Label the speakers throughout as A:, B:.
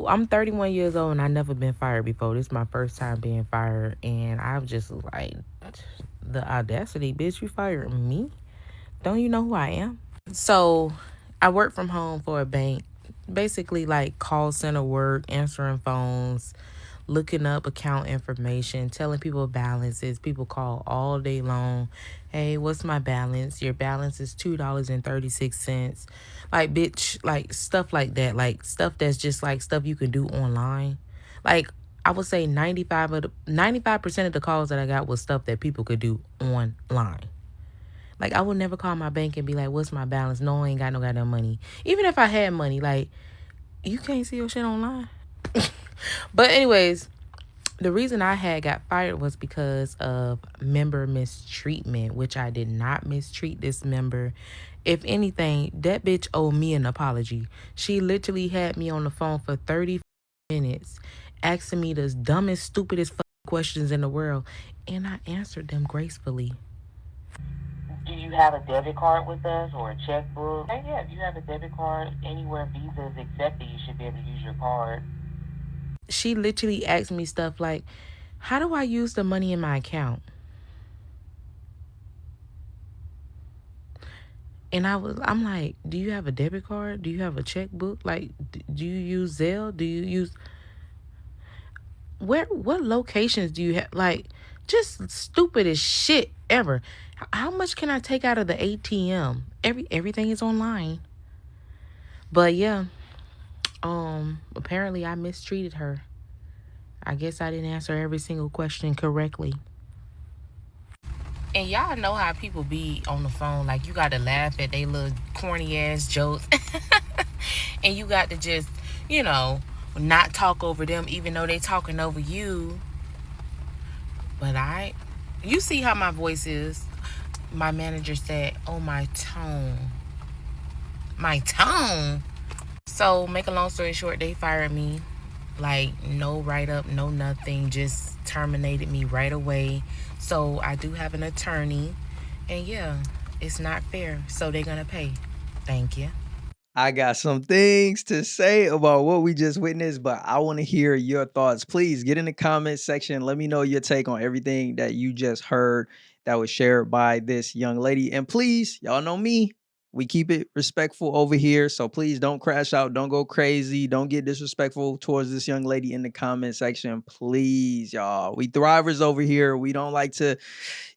A: So I'm 31 years old and I never been fired before. This is my first time being fired, and I'm just like, the audacity, bitch! You fired me? Don't you know who I am? So I work from home for a bank, basically like call center work, answering phones, looking up account information, telling people balances. People call all day long. Hey, what's my balance? Your balance is $2.36. Like, bitch, like stuff like that. Like stuff that's just like stuff you can do online. Like, I would say 95% of the calls that I got was stuff that people could do online. Like, I would never call my bank and be like, what's my balance? No, I ain't got no goddamn money. Even if I had money, like, you can't see your shit online. But anyways, the reason I had got fired was because of member mistreatment, which I did not mistreat this member. If anything, that bitch owed me an apology. She literally had me on the phone for 30 minutes asking me the dumbest, stupidest questions in the world, and I answered them gracefully.
B: Do you have a debit card with us or a checkbook? Hey, yeah, if you have a debit card anywhere Visa is accepted, you should be able to use your card.
A: She literally asked me stuff like, how do I use the money in my account? And I'm like, do you have a debit card? Do you have a checkbook? Like, do you use Zelle? Do you use, what locations do you have? Like, just stupid as shit ever. How much can I take out of the ATM? Everything is online. But yeah, apparently I mistreated her. I guess I didn't answer every single question correctly. And y'all know how people be on the phone, like you got to laugh at they little corny ass jokes. And you got to just, you know, not talk over them even though they talking over you. But you see how my voice is. My manager said, oh, my tone. My tone? So make a long story short, they fired me. Like, no write up, no nothing, just terminated me right away. So I do have an attorney, and yeah, it's not fair. So they're gonna pay. Thank you.
C: I got some things to say about what we just witnessed, but I want to hear your thoughts. Please get in the comment section. Let me know your take on everything that you just heard that was shared by this young lady. And please, y'all know me, we keep it respectful over here. So please don't crash out. Don't go crazy. Don't get disrespectful towards this young lady in the comment section. Please, y'all. We thrivers over here. We don't like to,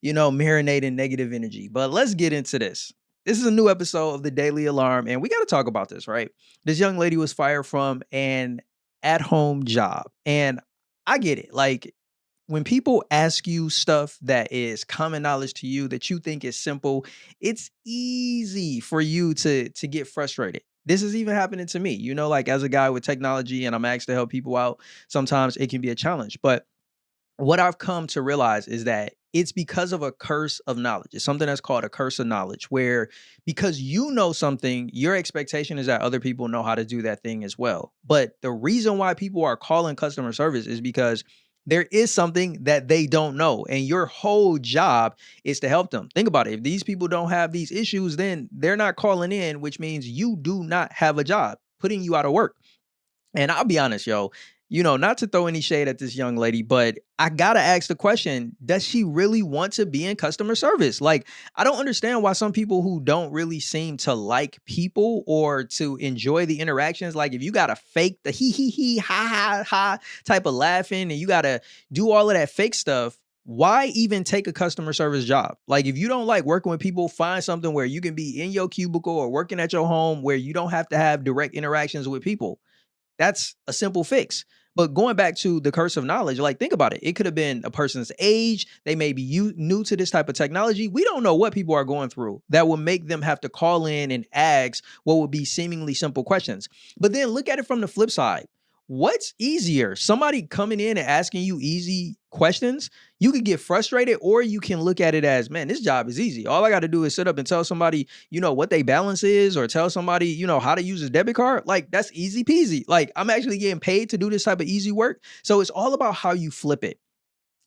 C: marinate in negative energy. But let's get into this. This is a new episode of the Daily Alarm, and we got to talk about this, right? This young lady was fired from an at-home job, and I get it. Like, when people ask you stuff that is common knowledge to you that you think is simple, it's easy for you to get frustrated. This is even happening to me. Like, as a guy with technology and I'm asked to help people out, sometimes it can be a challenge. But what I've come to realize is that it's because of a curse of knowledge. It's something that's called a curse of knowledge, where because you know something, your expectation is that other people know how to do that thing as well. But the reason why people are calling customer service is because there is something that they don't know. And your whole job is to help them. Think about it. If these people don't have these issues, then they're not calling in, which means you do not have a job, putting you out of work. And I'll be honest, yo, not to throw any shade at this young lady, but I gotta ask the question, does she really want to be in customer service? Like, I don't understand why some people who don't really seem to like people or to enjoy the interactions, like if you gotta fake the hee, ha, ha, ha type of laughing and you gotta do all of that fake stuff, why even take a customer service job? Like, if you don't like working with people, find something where you can be in your cubicle or working at your home where you don't have to have direct interactions with people. That's a simple fix. But going back to the curse of knowledge, like, think about it. It could have been a person's age. They may be new to this type of technology. We don't know what people are going through that will make them have to call in and ask what would be seemingly simple questions. But then look at it from the flip side. What's easier? Somebody coming in and asking you easy questions? You could get frustrated, or you can look at it as, man, this job is easy. All I got to do is sit up and tell somebody, what they balance is, or tell somebody, how to use a debit card. Like, that's easy peasy. Like, I'm actually getting paid to do this type of easy work. So it's all about how you flip it.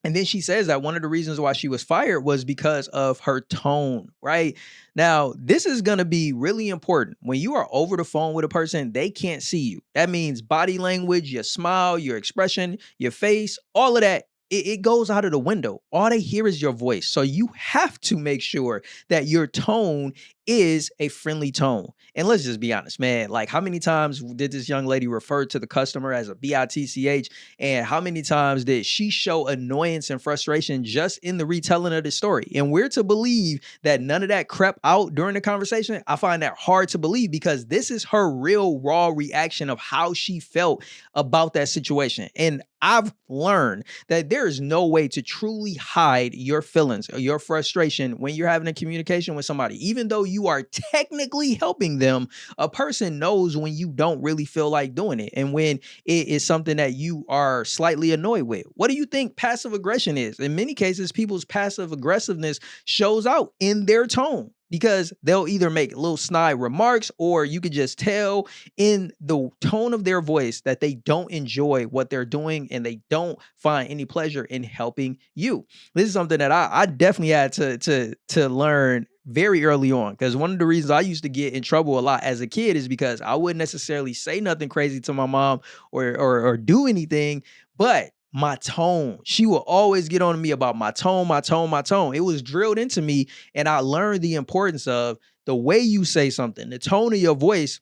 C: And then she says that one of the reasons why she was fired was because of her tone, right? Now, this is going to be really important. When you are over the phone with a person, they can't see you. That means body language, your smile, your expression, your face, all of that. It goes out of the window. All they hear is your voice. So you have to make sure that your tone is a friendly tone. And let's just be honest, man. Like, how many times did this young lady refer to the customer as a bitch? And how many times did she show annoyance and frustration just in the retelling of the story? And we're to believe that none of that crept out during the conversation. I find that hard to believe because this is her real raw reaction of how she felt about that situation. And I've learned that there is no way to truly hide your feelings or your frustration when you're having a communication with somebody. Even though you are technically helping them, a person knows when you don't really feel like doing it and when it is something that you are slightly annoyed with. What do you think passive aggression is? In many cases, people's passive aggressiveness shows out in their tone because they'll either make little snide remarks or you could just tell in the tone of their voice that they don't enjoy what they're doing and they don't find any pleasure in helping you. This is something that I definitely had to learn very early on, because one of the reasons I used to get in trouble a lot as a kid is because I wouldn't necessarily say nothing crazy to my mom or do anything, but my tone. She will always get on me about my tone, my tone, my tone. It was drilled into me, and I learned the importance of the way you say something, the tone of your voice.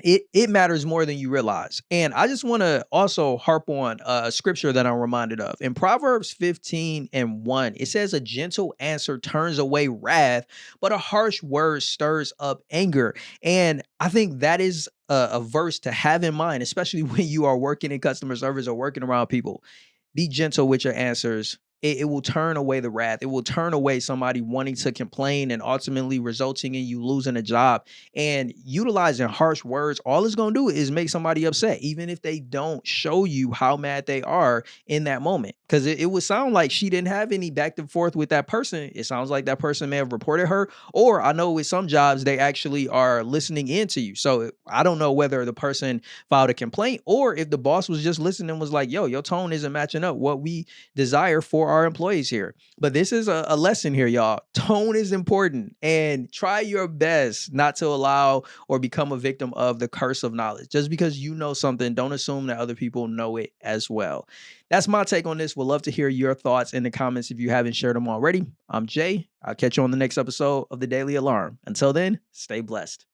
C: It matters more than you realize. And I just want to also harp on a scripture that I'm reminded of. In Proverbs 15:1, it says, "A gentle answer turns away wrath, but a harsh word stirs up anger." And I think that is a verse to have in mind, especially when you are working in customer service or working around people. Be gentle with your answers. It will turn away the wrath. It will turn away somebody wanting to complain and ultimately resulting in you losing a job. And utilizing harsh words, all it's going to do is make somebody upset, even if they don't show you how mad they are in that moment. Because it would sound like she didn't have any back and forth with that person. It sounds like that person may have reported her, or I know with some jobs, they actually are listening in to you. So I don't know whether the person filed a complaint or if the boss was just listening and was like, yo, your tone isn't matching up what we desire for our employees here. But this is a lesson here, y'all. Tone is important, and try your best not to allow or become a victim of the curse of knowledge. Just because you know something, don't assume that other people know it as well. That's my take on this. Would love to hear your thoughts in the comments if you haven't shared them already. I'm Jay. I'll catch you on the next episode of the Daily Alarm. Until then, stay blessed.